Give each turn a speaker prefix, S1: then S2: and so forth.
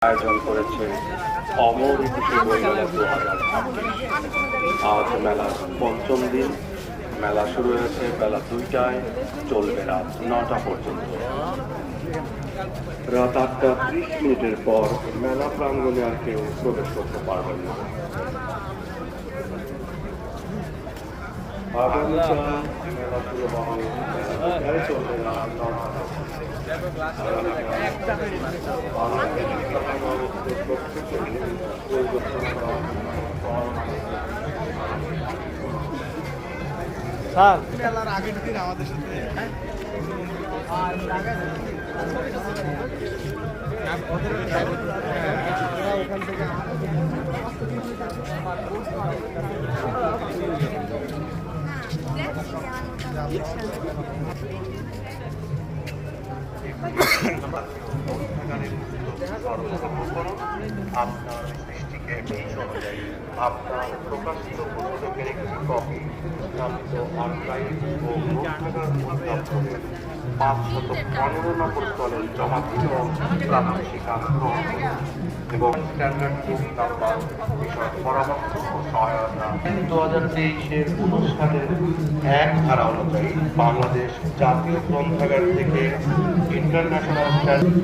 S1: আয়োজন করেছে অমর ইতিহাসে বইমেলা 2026। আজ মেলার পঞ্চম দিন। মেলা শুরু হয়েছে বেলা 2টায়, চলবে রাত 9টা পর্যন্ত। রাত 8টা 30 পর মেলা প্রাঙ্গণে আর কেউ প্রবেশ করতে পারবেন না। আগামীকাল মেলা শুরু হবে, চলবে রাত 9টা।
S2: স্যার খেলার আগের দিন আমাদের সাথে ওখান থেকে
S1: আপনার দৃষ্টিকে অনুযায়ী আপনার প্রকাশিত পুস্তকের একটি কপি স্থাপিত আর্কাইভ ও গ্রন্থাগার অধিদপ্তরের 515 নম্বর স্থলে জমা দিল প্রাথমিক শিক্ষা গ্রহণ এবং স্ট্যান্ডার্ড বুক নাম্বার বিষয় পরামর্শ ও সহায়তা 2023-এর অনুষ্ঠানের এক ধারা অনুযায়ী বাংলাদেশ জাতীয় গ্রন্থাগার থেকে ইন্টারন্যাশনাল স্ট্যান্ডার্ড